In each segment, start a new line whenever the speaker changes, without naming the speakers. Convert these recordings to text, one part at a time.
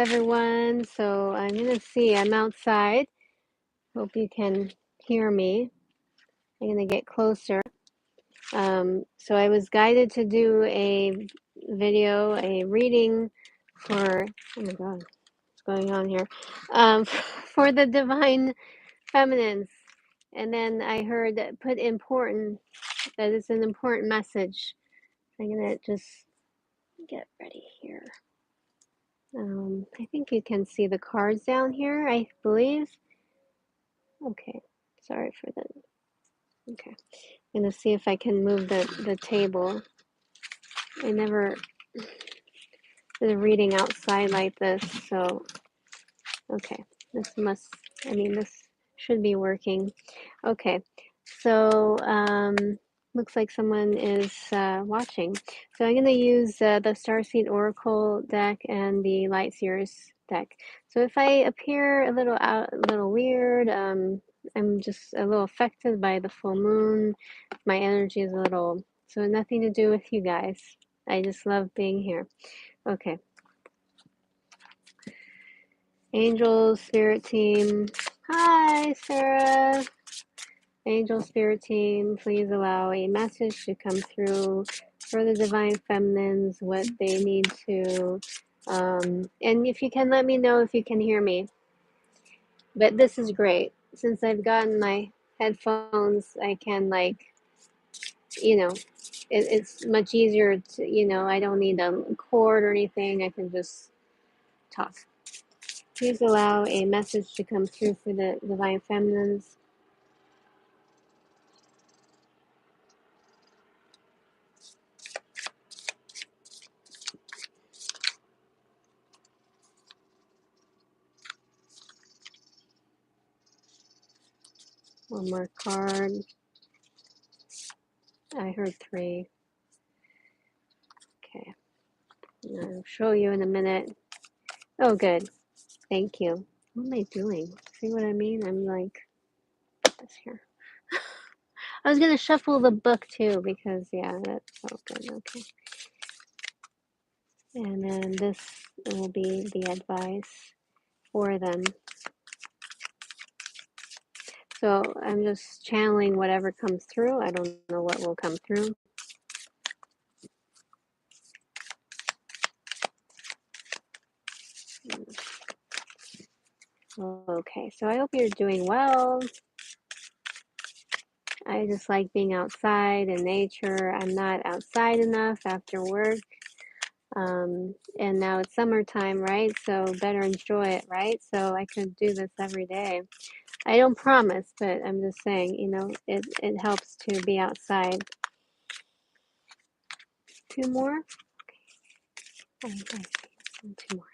everyone. So I'm gonna see, I'm outside. Hope you can hear me. I'm gonna get closer. So I was guided to do a video, a reading for, oh my God, what's going on here? For the Divine Feminines. And then I heard that put important, that it's an important message. I'm gonna just get ready here. I think you can see the cards down here, I believe. Okay, sorry for that. Okay, I'm gonna see if I can move the table. I never did a reading outside like this, so okay, this should be working. Okay, so looks like someone is watching. So I'm going to use the Starseed Oracle deck and the Light Seers deck. So if I appear a little weird, I'm just a little affected by the full moon. My energy is a little, so nothing to do with you guys. I just love being here. Okay. Angel Spirit Team. Hi, Sarah. Angel Spirit Team, please allow a message to come through for the Divine Feminines, what they need to. And if you can let me know if you can hear me. But this is great. Since I've gotten my headphones, I can, it's much easier to, I don't need a cord or anything. I can just talk. Please allow a message to come through for the Divine Feminines. One more card. I heard 3. Okay. I'll show you in a minute. Oh, good. Thank you. What am I doing? See what I mean? I'm like, put this here. I was going to shuffle the book too because, yeah, that's so good. Okay. And then this will be the advice for them. So I'm just channeling whatever comes through. I don't know what will come through. Okay, so I hope you're doing well. I just like being outside in nature. I'm not outside enough after work. And now it's summertime, right? So better enjoy it, right? So I could do this every day. I don't promise, but I'm just saying, it helps to be outside. 2 more? Okay. Oh, 2 more.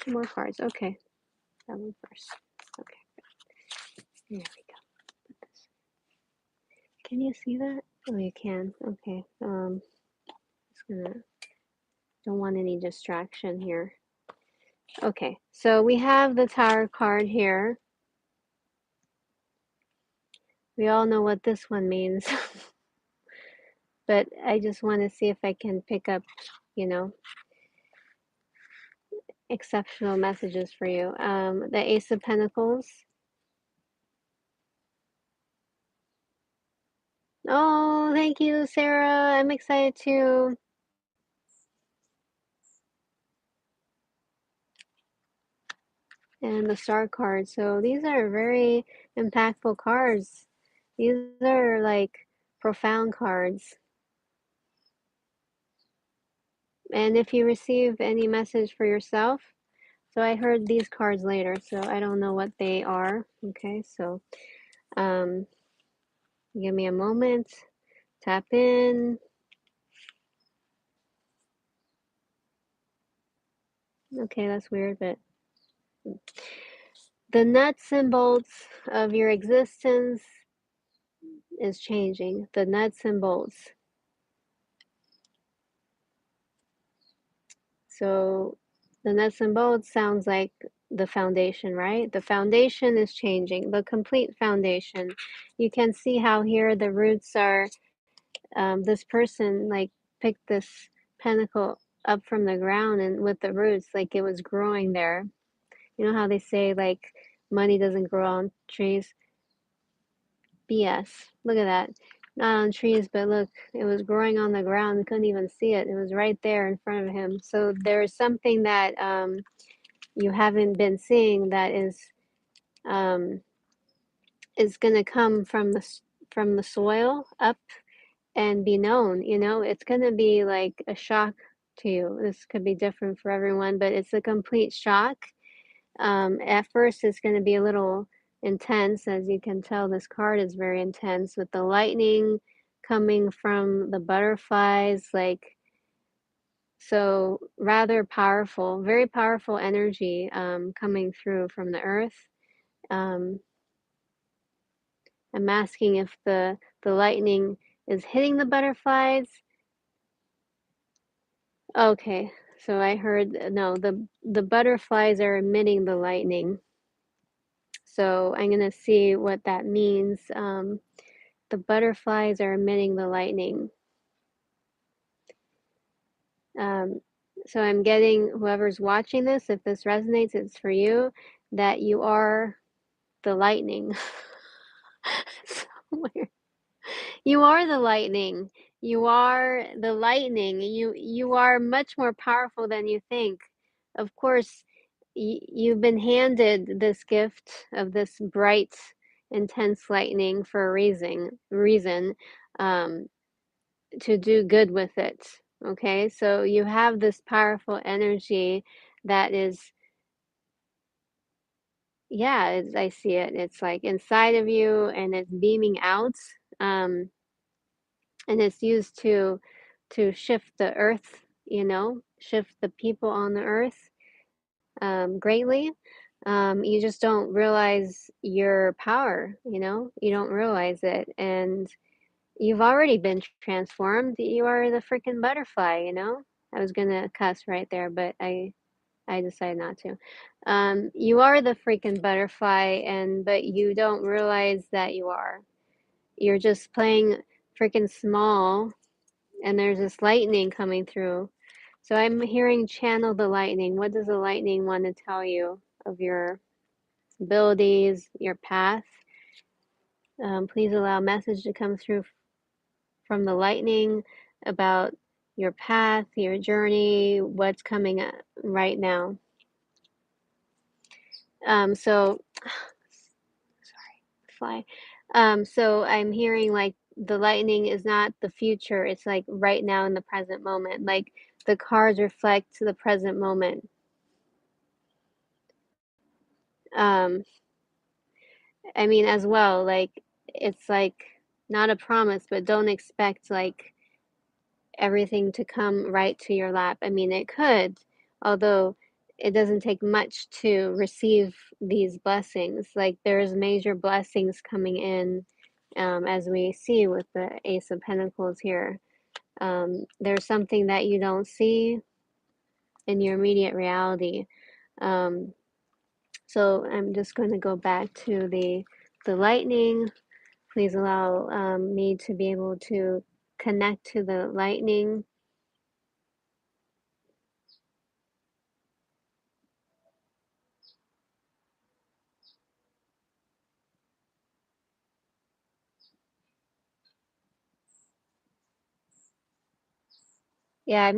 2 more cards. Okay. That one first. Okay. There we go. Can you see that? Oh, you can. Okay. Just gonna, don't want any distraction here. Okay. So we have the Tower card here. We all know what this one means. But I just want to see if I can pick up, exceptional messages for you. The Ace of Pentacles. Oh, thank you, Sarah. I'm excited too. And the Star card. So these are very impactful cards. These are like profound cards. And if you receive any message for yourself, so I heard these cards later, so I don't know what they are. Okay, so give me a moment. Tap in. Okay, that's weird, but the nuts and bolts of your existence is changing. The nuts and bolts. So the nuts and bolts sounds like the foundation, right? The foundation is changing, the complete foundation. You can see how here the roots are, this person like picked this pentacle up from the ground and with the roots, like it was growing there. You know how they say like money doesn't grow on trees? BS. Look at that. Not on trees, but look, it was growing on the ground. We couldn't even see it. It was right there in front of him. So there's something that you haven't been seeing that um, is going to come from the soil up and be known. You know, it's going to be like a shock to you. This could be different for everyone, but it's a complete shock. At first, it's going to be a little intense. As you can tell, this card is very intense with the lightning coming from the butterflies, like, so rather powerful, very powerful energy coming through from the earth. Um, I'm asking if the lightning is hitting the butterflies. Okay, so I heard no, the butterflies are emitting the lightning. So I'm gonna see what that means. The butterflies are emitting the lightning. Um, so I'm getting whoever's watching this, if this resonates, it's for you, that you are the lightning. So weird. You are the lightning. You are the lightning. You are much more powerful than you think. Of course, you've been handed this gift of this bright, intense lightning for a reason to do good with it. Okay, so you have this powerful energy that is, yeah, I see it. It's like inside of you and it's beaming out. Um, and it's used to shift the earth, you know, shift the people on the earth greatly. You just don't realize your power, you know, you don't realize it, and you've already been transformed. You are the freaking butterfly, you know. I was gonna cuss right there, but I decided not to. You are the freaking butterfly, and but you don't realize that you are. You're just playing freaking small, and there's this lightning coming through. So I'm hearing channel the lightning. What does the lightning want to tell you of your abilities, your path? Please allow a message to come through from the lightning about your path, your journey, what's coming up right now. So, sorry, fly. So I'm hearing like the lightning is not the future, it's like right now in the present moment. Like the cards reflect the present moment. Um, I mean, as well, like it's like not a promise, but don't expect like everything to come right to your lap. I mean, it could, although it doesn't take much to receive these blessings. Like there's major blessings coming in, as we see with the Ace of Pentacles here. There's something that you don't see in your immediate reality. Um, so I'm just going to go back to the lightning. Please allow me to be able to connect to the lightning. Yeah,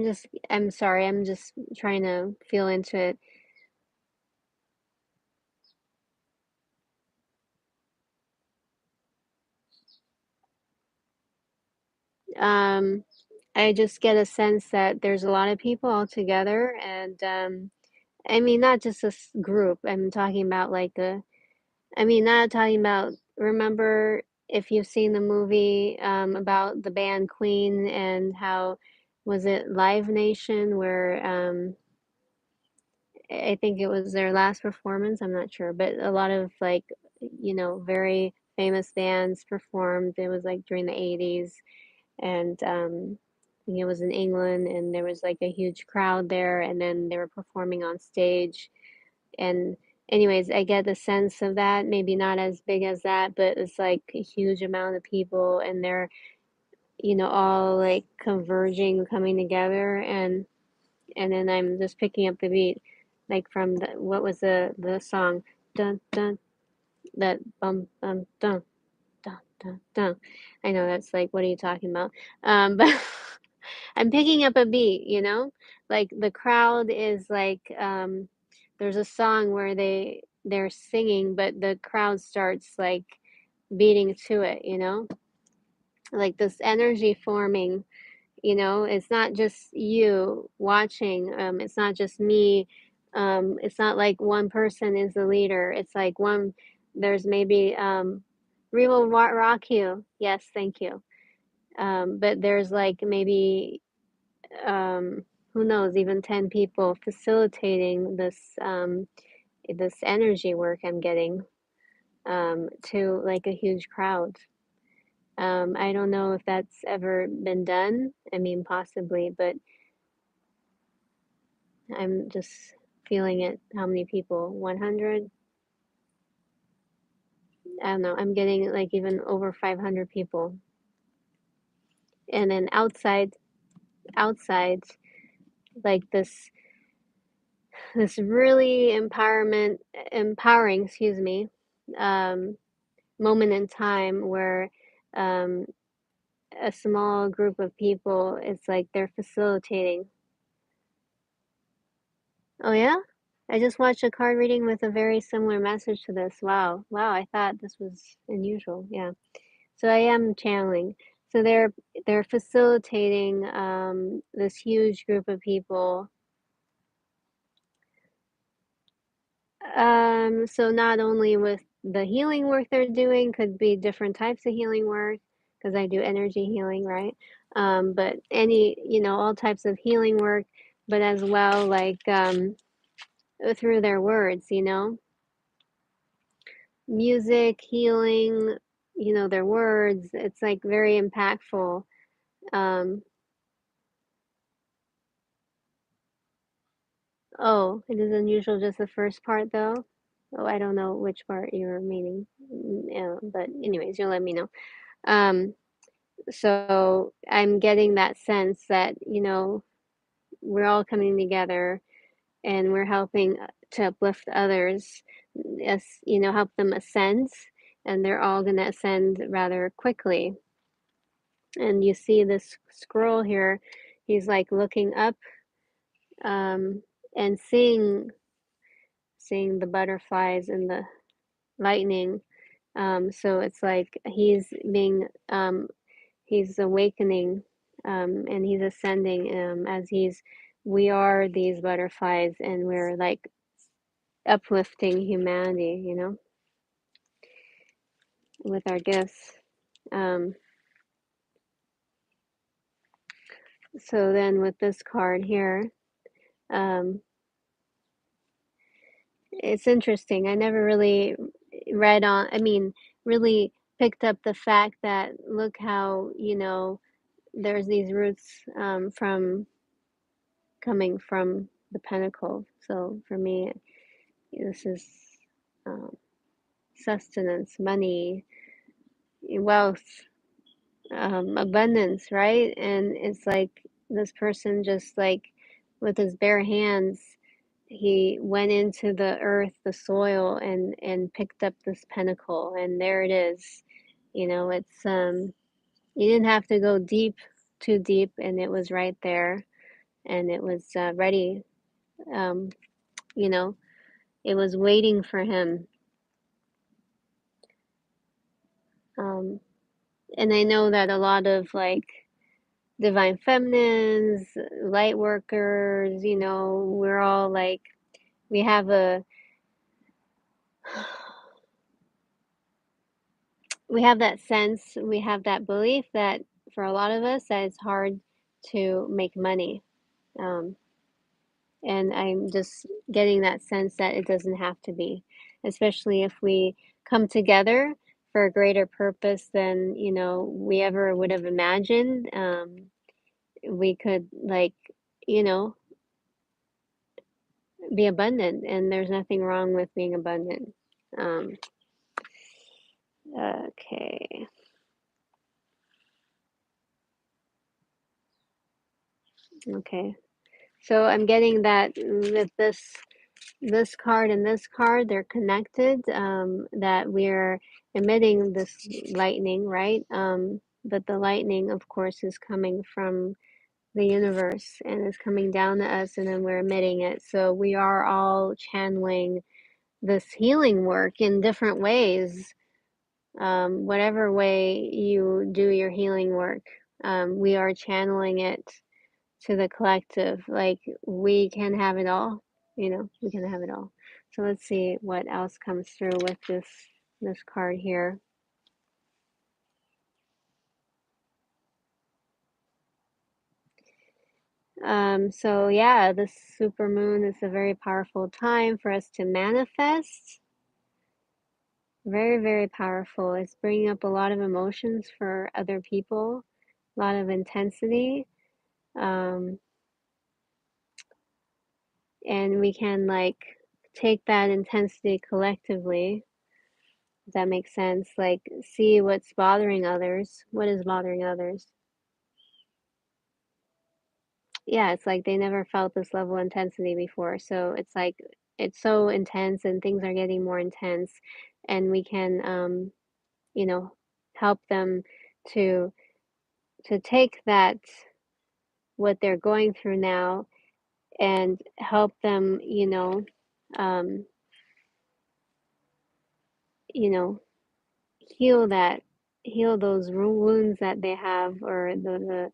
I'm sorry, I'm just trying to feel into it. Um, I just get a sense that there's a lot of people all together, and I mean, not just this group. I'm talking about like I mean, not talking about, remember if you've seen the movie about the band Queen and how, was it Live Nation where I think it was their last performance, I'm not sure, but a lot of like, you know, very famous bands performed. It was like during the 80s, and I think it was in England, and there was like a huge crowd there, and then they were performing on stage. And anyways, I get the sense of that, maybe not as big as that, but it's like a huge amount of people, and they're all like converging, coming together, and then I'm just picking up the beat, like from what was the song, dun dun, that dun dun dun dun. I know that's like, what are you talking about? But I'm picking up a beat, like the crowd is like, there's a song where they're singing, but the crowd starts like beating to it, like this energy forming. It's not just you watching. It's not just me. It's not like one person is the leader. It's like there's maybe, we will rock you. Yes, thank you. But there's like maybe, um, who knows, even 10 people facilitating this energy work I'm getting, to like a huge crowd. I don't know if that's ever been done. I mean, possibly, but I'm just feeling it. How many people? 100? I don't know. I'm getting like even over 500 people. And then outside, like this really empowering, excuse me, um, moment in time where, um, a small group of people, it's like they're facilitating. Oh yeah? I just watched a card reading with a very similar message to this. Wow. Wow, I thought this was unusual. Yeah. So I am channeling. So they're facilitating, this huge group of people. So not only with the healing work they're doing, could be different types of healing work, because I do energy healing, right? But any, all types of healing work, but as well, like, through their words, music, healing, their words. It's like very impactful. Um, oh, it is unusual, just the first part though. Oh, I don't know which part you're meaning. Yeah, but anyways, you'll let me know. Um, so I'm getting that sense that, we're all coming together and we're helping, to uplift others, as, help them ascend, and they're all going to ascend rather quickly. And you see this scroll here, he's like looking up, um, and seeing the butterflies and the lightning. So it's like he's awakening, and he's ascending, as we are these butterflies, and we're like uplifting humanity, with our gifts. Um, so then with this card here, um, it's interesting. I never really I mean, really picked up the fact that look how, there's these roots, from coming from the pentacle. So for me, this is, um, sustenance, money, wealth, abundance, right? And it's like this person just like with his bare hands, he went into the earth, the soil, and picked up this pentacle, and there it is. It's, you didn't have to go too deep, and it was right there, and it was, ready. Um, you know, it was waiting for him. Um, and I know that a lot of like divine feminines, light workers, we're all like, we have a, we have that sense, we have that belief that for a lot of us that it's hard to make money. Um, and I'm just getting that sense that it doesn't have to be, especially if we come together for a greater purpose than, we ever would have imagined. We could like, you know, be abundant, and there's nothing wrong with being abundant. Um, okay. Okay. So I'm getting that with this card and this card, they're connected, that we're emitting this lightning, right? But the lightning, of course, is coming from the universe and is coming down to us, and then we're emitting it. So we are all channeling this healing work in different ways. Whatever way you do your healing work, we are channeling it to the collective. Like we can have it all, we can have it all. So let's see what else comes through with this card here. So yeah, this super moon is a very powerful time for us to manifest. Very, very powerful. It's bringing up a lot of emotions for other people, a lot of intensity. Um, and we can like take that intensity collectively. Does that make sense? Like, see what's bothering others. What is bothering others? Yeah, it's like they never felt this level of intensity before. So it's like it's so intense and things are getting more intense. And we can, you know, help them to take that, what they're going through now, and help them, um, you know, heal that, heal those wounds that they have, or the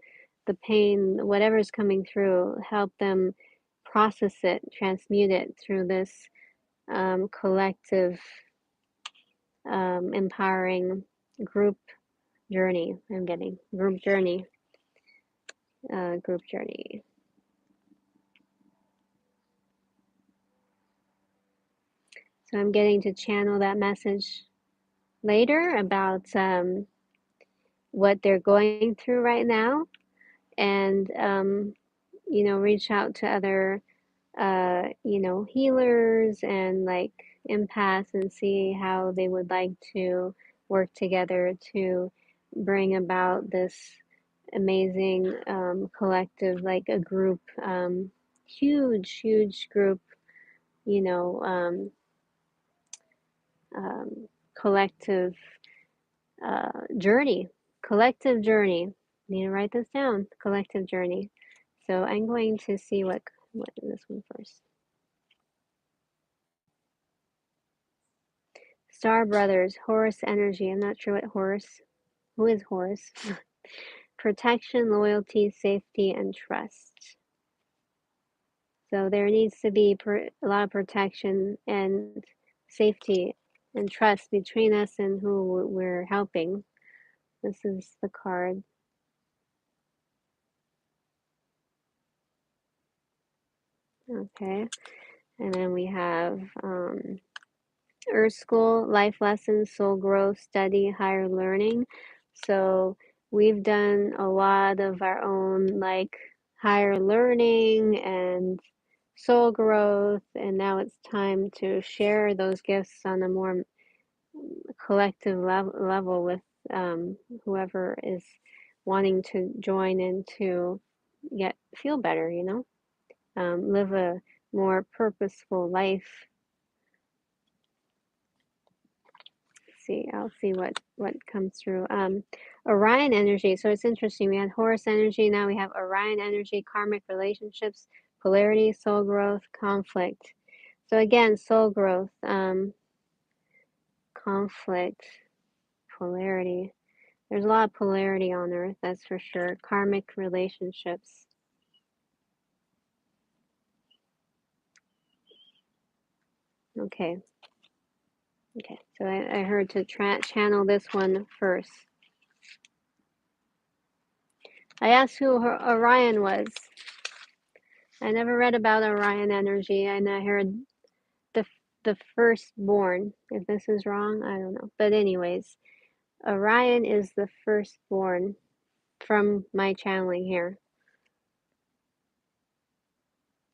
pain, whatever's coming through, help them process it, transmute it through this collective, empowering group journey. I'm getting group journey. So I'm getting to channel that message later about what they're going through right now, and reach out to other healers and like empaths, and see how they would like to work together to bring about this amazing collective, like a group, huge group, you know, collective journey, collective journey. Need to write this down. Collective journey. So I'm going to see what this one first. Star Brothers, Horus energy. I'm not sure what Horus. Who is Horus? Protection, loyalty, safety, and trust. So there needs to be a lot of protection and safety and trust between us and who we're helping. This is the card. Okay. And then we have Earth School, Life Lessons, Soul Growth, Study, Higher Learning. So we've done a lot of our own like higher learning and soul growth, and now it's time to share those gifts on a more collective level with whoever is wanting to join in to feel better, live a more purposeful life. See, I'll see what comes through. Orion energy. So it's interesting. We had Horus energy. Now we have Orion energy. Karmic relationships, polarity, soul growth, conflict. So again, soul growth, conflict, polarity. There's a lot of polarity on Earth, that's for sure. Karmic relationships. Okay. Okay. So I heard to channel this one first. I asked who Orion was. I never read about Orion energy, and I heard the the firstborn. If this is wrong, I don't know. But anyways, Orion is the firstborn from my channeling here.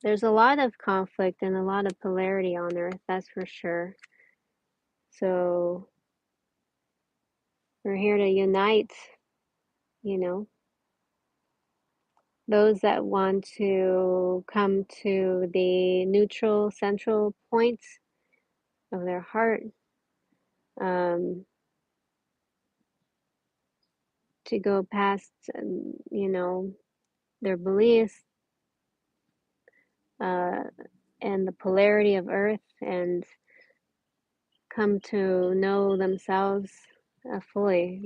There's a lot of conflict and a lot of polarity on Earth, that's for sure. So we're here to unite, you know, those that want to come to the neutral central point of their heart, um, to go past, their beliefs, uh, and the polarity of earth, and come to know themselves fully,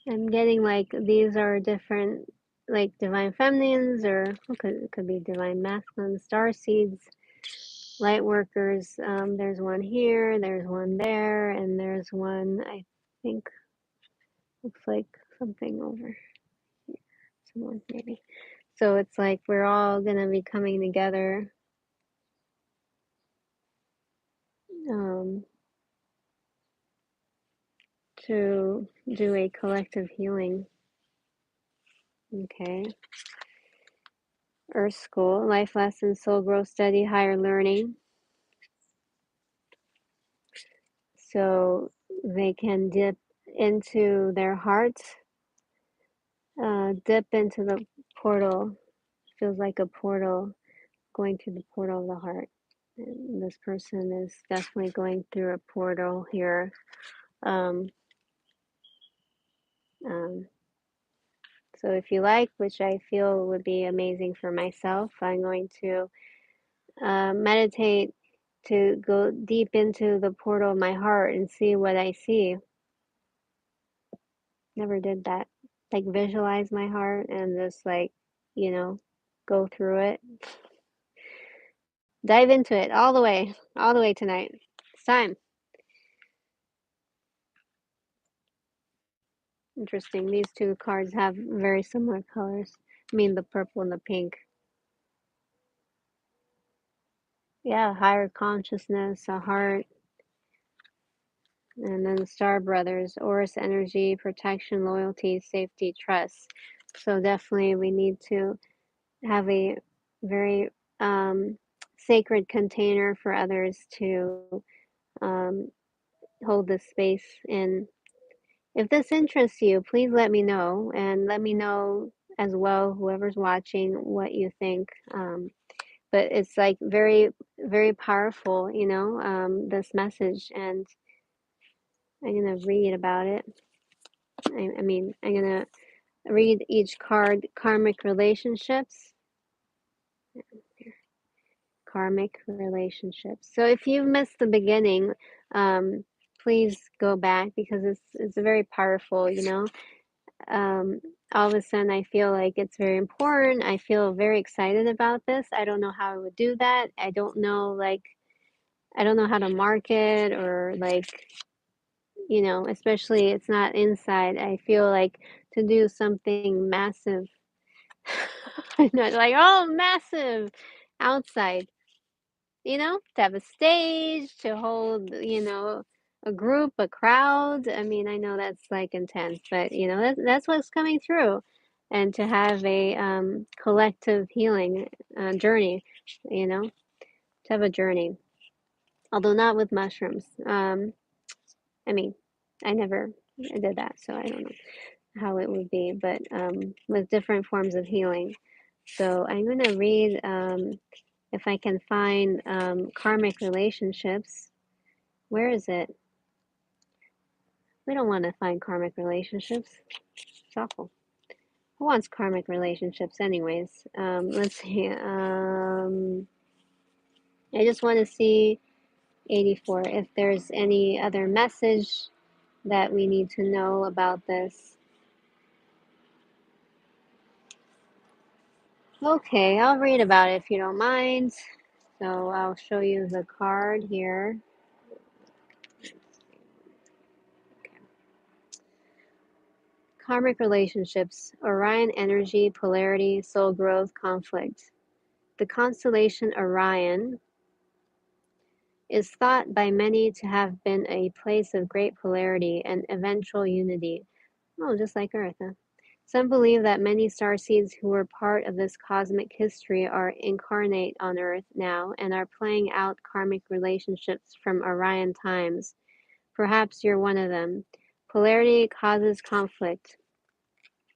I'm getting like these are different, like divine feminines, or it could be divine masculine, star seeds, light workers. There's one here, there's one there, and there's one, I think, looks like something over here. Someone maybe. So it's like we're all gonna be coming together, um, to do a collective healing. Okay. Earth School, Life Lessons, Soul Growth Study, Higher Learning. So they can dip into their heart, dip into the portal. Feels like a portal, going through the portal of the heart. And this person is definitely going through a portal here. Um, um, so if you like, which I feel would be amazing for myself, I'm going to meditate to go deep into the portal of my heart and see what I see. Never did that. Like visualize my heart and just like, you know, go through it. Dive into it all the way tonight. It's time. Interesting. These two cards have very similar colors. I mean, the purple and the pink. Yeah, higher consciousness, a heart, and then the Star Brothers, Oris energy, protection, loyalty, safety, trust. So definitely we need to have a very sacred container for others to um, hold this space in. If this interests you, please let me know, and let me know as well, whoever's watching, what you think. But it's like very, very powerful, this message, and I'm going to read about it. I mean, I'm going to read each card, karmic relationships. Karmic relationships. So if you missed the beginning, please go back because it's very powerful, um, all of a sudden I feel like it's very important. I feel very excited about this. I don't know how I would do that. I don't know how to market or especially it's not inside. I feel like to do something massive, not like, oh, massive outside, to have a stage, to hold, a group, a crowd. I mean, I know that's like intense, but that's what's coming through. And to have a collective healing journey, to have a journey, although not with mushrooms. I mean, I never did that, so I don't know how it would be, but with different forms of healing. So I'm going to read, if I can find karmic relationships. Where is it? We don't want to find karmic relationships. It's awful. Who wants karmic relationships, anyways? Let's see. I just want to see 84 if there's any other message that we need to know about this. Okay, I'll read about it if you don't mind. So I'll show you the card here. Karmic relationships, Orion energy, polarity, soul growth, conflict. The constellation Orion is thought by many to have been a place of great polarity and eventual unity. Oh, just like Earth, huh? Some believe that many starseeds who were part of this cosmic history are incarnate on Earth now and are playing out karmic relationships from Orion times. Perhaps you're one of them. Polarity causes conflict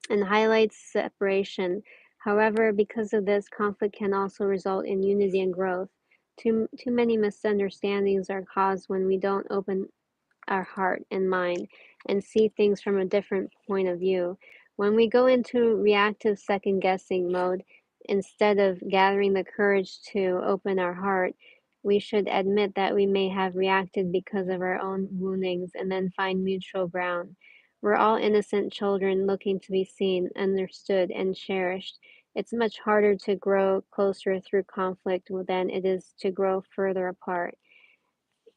and highlights separation. However, because of this, conflict can also result in unity and growth. Too many misunderstandings are caused when we don't open our heart and mind and see things from a different point of view. When we go into reactive second guessing mode, instead of gathering the courage to open our heart, we should admit that we may have reacted because of our own woundings and then find mutual ground. We're all innocent children looking to be seen, understood, and cherished. It's much harder to grow closer through conflict than it is to grow further apart.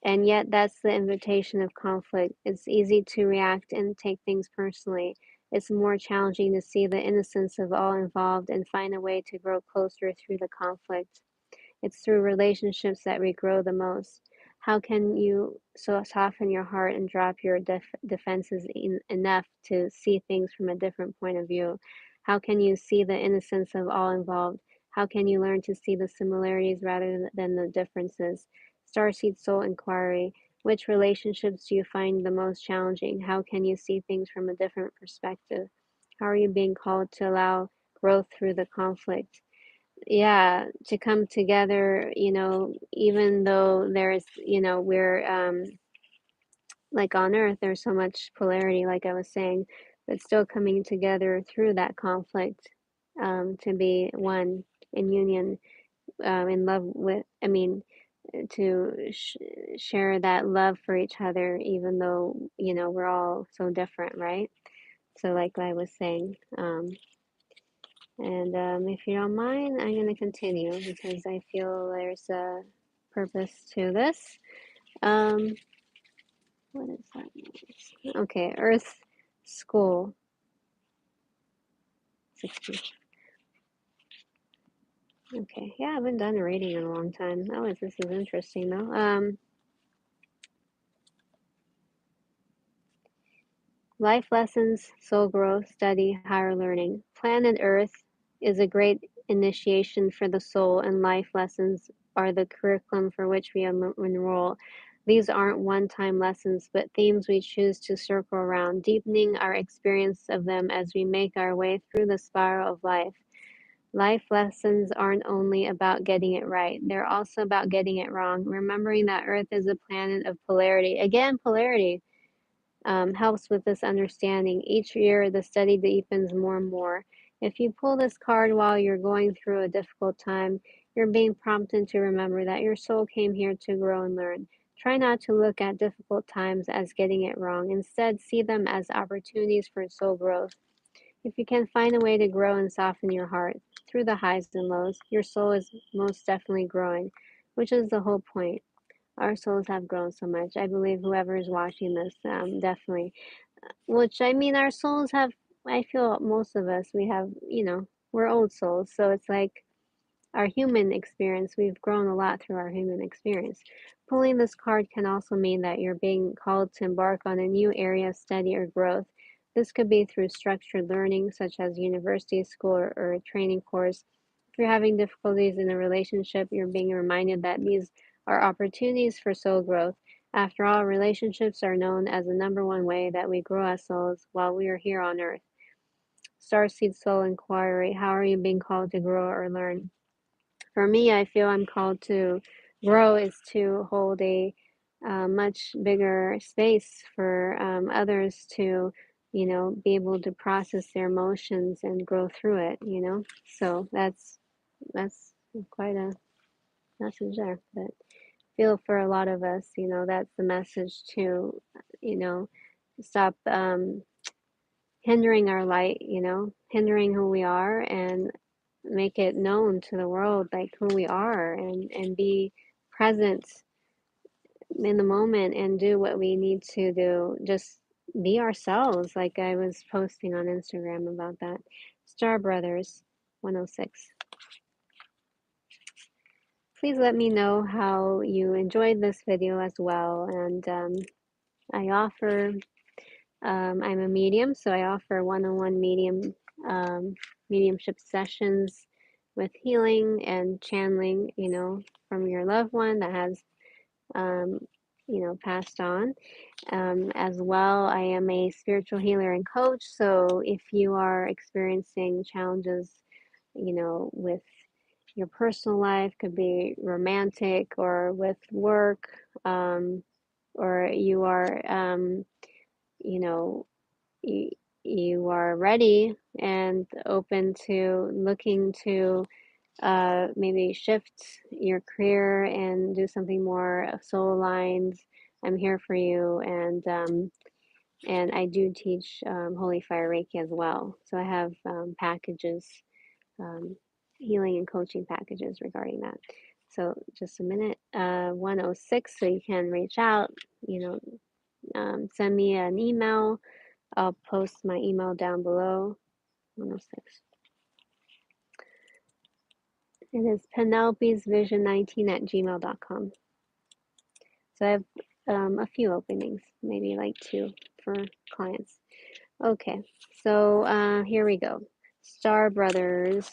And yet, that's the invitation of conflict. It's easy to react and take things personally. It's more challenging to see the innocence of all involved and find a way to grow closer through the conflict. It's through relationships that we grow the most. How can you soften your heart and drop your defenses enough to see things from a different point of view? How can you see the innocence of all involved? How can you learn to see the similarities rather than the differences? Starseed Soul Inquiry. Which relationships do you find the most challenging? How can you see things from a different perspective? How are you being called to allow growth through the conflict? Yeah, to come together, even though there's, we're like on Earth, there's so much polarity, like I was saying, but still coming together through that conflict, to be one in union, in love with, to share that love for each other, even though, we're all so different, right? So, like I was saying, and if you don't mind, I'm going to continue because I feel there's a purpose to this. What is that? Okay, Earth School 60. Okay, yeah, I haven't done a reading in a long time. Oh, this is interesting though. Life lessons, soul growth, study, higher learning. Planet Earth is a great initiation for the soul, and life lessons are the curriculum for which we enroll. These aren't one time lessons, but themes we choose to circle around, deepening our experience of them as we make our way through the spiral of life. Life lessons aren't only about getting it right, they're also about getting it wrong, remembering that Earth is a planet of polarity. Again, polarity helps with this understanding. Each year, the study deepens more and more. If you pull this card while you're going through a difficult time, you're being prompted to remember that your soul came here to grow and learn. Try not to look at difficult times as getting it wrong. Instead, see them as opportunities for soul growth. If you can find a way to grow and soften your heart through the highs and lows, your soul is most definitely growing, which is the whole point. Our souls have grown so much. I believe whoever is watching this, definitely. Which I mean, our souls have. I feel most of us, we have. We're old souls, so it's like our human experience. We've grown a lot through our human experience. Pulling this card can also mean that you're being called to embark on a new area of study or growth. This could be through structured learning, such as university, school, or a training course. If you're having difficulties in a relationship, you're being reminded that these are opportunities for soul growth. After all, relationships are known as the number one way that we grow as souls while we are here on earth. Starseed Soul Inquiry. How are you being called to grow or learn? For me, I feel I'm called to grow is to hold a much bigger space for others to, be able to process their emotions and grow through it. So that's quite a message there. But feel for a lot of us, that's the message to, you know, stop hindering our light, hindering who we are and make it known to the world like who we are and be present in the moment and do what we need to do. Just be ourselves, like I was posting on Instagram about that. Star Brothers 106. Please let me know how you enjoyed this video as well. And I offer, I'm a medium, so I offer one-on-one medium mediumship sessions with healing and channeling, from your loved one that has, um, passed on. As well, I am a spiritual healer and coach. So if you are experiencing challenges, with your personal life, could be romantic or with work, or you are, you know, you, you are ready and open to looking to maybe shift your career and do something more soul aligned. I'm here for you, and I do teach Holy Fire Reiki as well. So I have packages, um, healing and coaching packages regarding that. So just a minute, 106. So you can reach out. Send me an email. I'll post my email down below. 106. It is Penelope's Vision 19 at gmail.com. So I have a few openings, maybe like 2 for clients. Okay, so here we go. Star Brothers.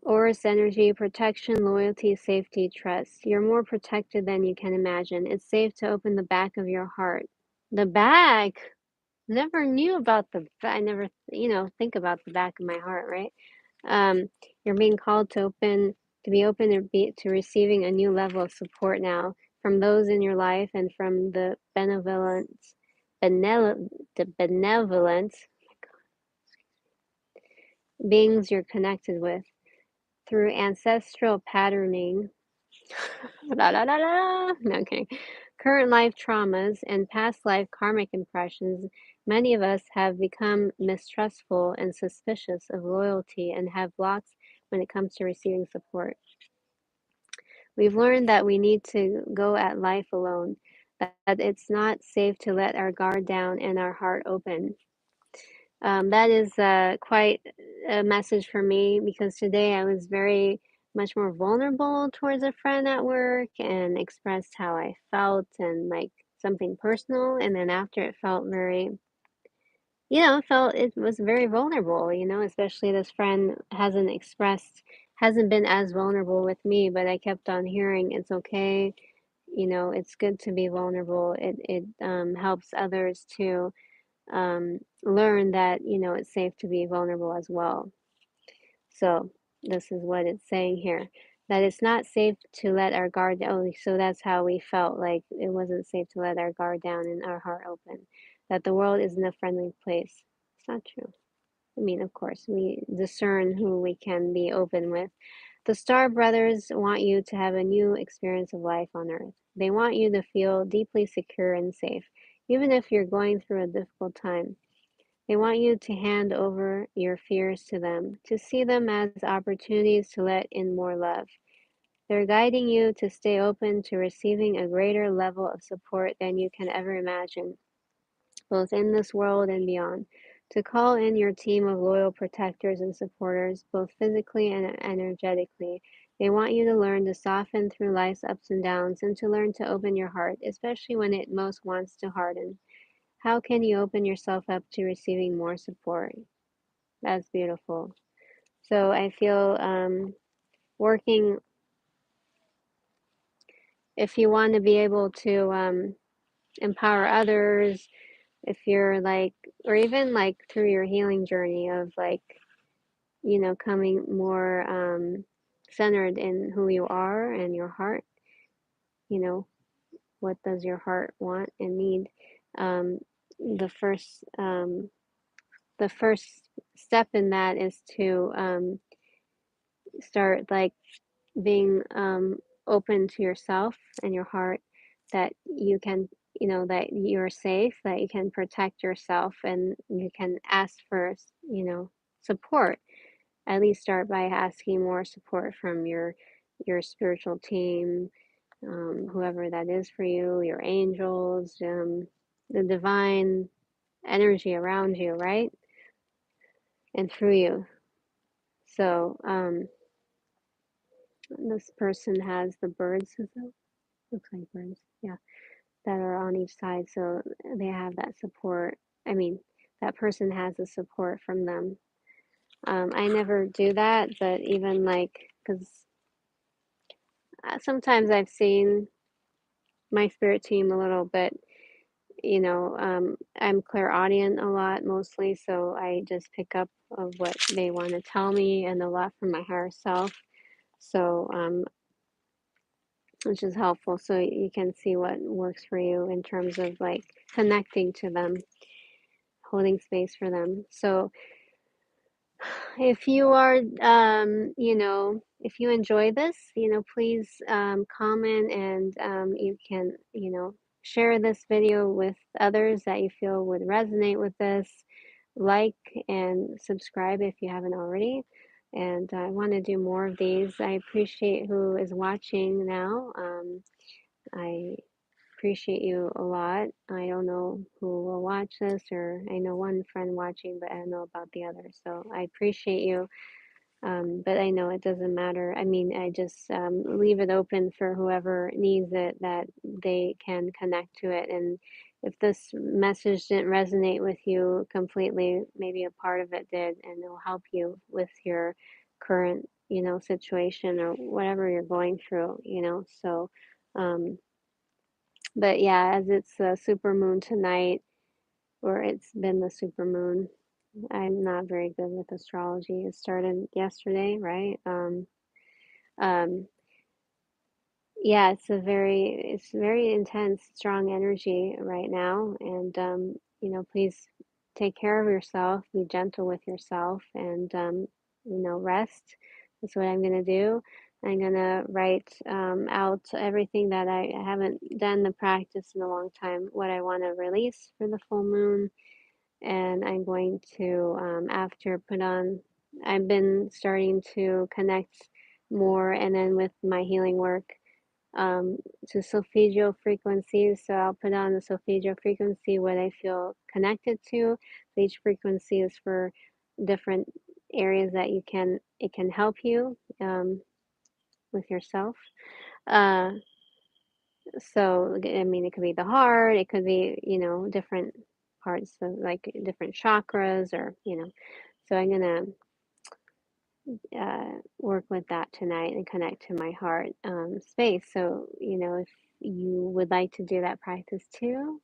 Aurus energy, protection, loyalty, safety, trust. You're more protected than you can imagine. It's safe to open the back of your heart. The back? Never knew about the back. I never, think about the back of my heart, right? Um, you're being called to be open to receiving a new level of support now from those in your life and from the benevolent beings you're connected with through ancestral patterning. La, la, la, la. No, okay. Current life traumas and past life karmic impressions, many of us have become mistrustful and suspicious of loyalty and have blocks when it comes to receiving support. We've learned that we need to go at life alone, that it's not safe to let our guard down and our heart open. That is quite a message for me, because today I was very much more vulnerable towards a friend at work and expressed how I felt and like something personal. And then after, it felt very, it was very vulnerable, especially this friend hasn't been as vulnerable with me, but I kept on hearing it's okay. It's good to be vulnerable. It helps others to learn that it's safe to be vulnerable as well. So this is what it's saying here, that it's not safe to let our guard down. Oh, so that's how we felt, like it wasn't safe to let our guard down and our heart open, that the world isn't a friendly place. It's not true. I mean, of course, we discern who we can be open with. The Star Brothers want you to have a new experience of life on Earth. They want you to feel deeply secure and safe, even if you're going through a difficult time. They want you to hand over your fears to them, to see them as opportunities to let in more love. They're guiding you to stay open to receiving a greater level of support than you can ever imagine, both in this world and beyond. To call in your team of loyal protectors and supporters, both physically and energetically. They want you to learn to soften through life's ups and downs and to learn to open your heart, especially when it most wants to harden. How can you open yourself up to receiving more support? That's beautiful. So I feel working, if you want to be able to empower others, if you're like, or even like through your healing journey of like, coming more centered in who you are and your heart, you know, what does your heart want and need? Um, the first, the first step in that is to start like being open to yourself and your heart, that you can, that you're safe, that you can protect yourself, and you can ask for, support. At least start by asking more support from your spiritual team, whoever that is for you, your angels, the divine energy around you, right? And through you. So this person has the birds, looks like birds, yeah, that are on each side, so they have that support. I mean, that person has the support from them. I never do that, but even like, because sometimes I've seen my spirit team a little bit, I'm clairaudient a lot mostly, so I just pick up of what they want to tell me and a lot from my higher self. So, which is helpful so you can see what works for you in terms of like connecting to them, holding space for them. So, if you are, if you enjoy this, please comment, and you can, share this video with others that you feel would resonate with this. Like and subscribe if you haven't already. And I want to do more of these. I appreciate who is watching now. I appreciate you a lot. I don't know who will watch this, or I know one friend watching, but I don't know about the other. So I appreciate you. But I know it doesn't matter. I mean, I just leave it open for whoever needs it, that they can connect to it. And if this message didn't resonate with you completely, maybe a part of it did, and it'll help you with your current, situation or whatever you're going through, So, um, but yeah, as it's a super moon tonight, or it's been the super moon. I'm not very good with astrology. It started yesterday, right? Um, yeah, it's very intense, strong energy right now, and please take care of yourself, be gentle with yourself, and rest. That's what I'm gonna do. I'm gonna write out everything that I haven't done the practice in a long time, what I want to release for the full moon, and I'm going to, after put on, I've been starting to connect more, and then with my healing work, um, to solfeggio frequencies. So I'll put on the solfeggio frequency, what I feel connected to. Each frequency is for different areas that it can help you with yourself. Uh, so, I mean, it could be the heart, it could be, different parts of like different chakras, or, so I'm gonna work with that tonight and connect to my heart space. So, if you would like to do that practice too,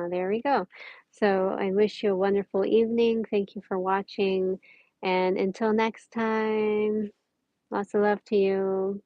there we go. So, I wish you a wonderful evening. Thank you for watching. And until next time, lots of love to you.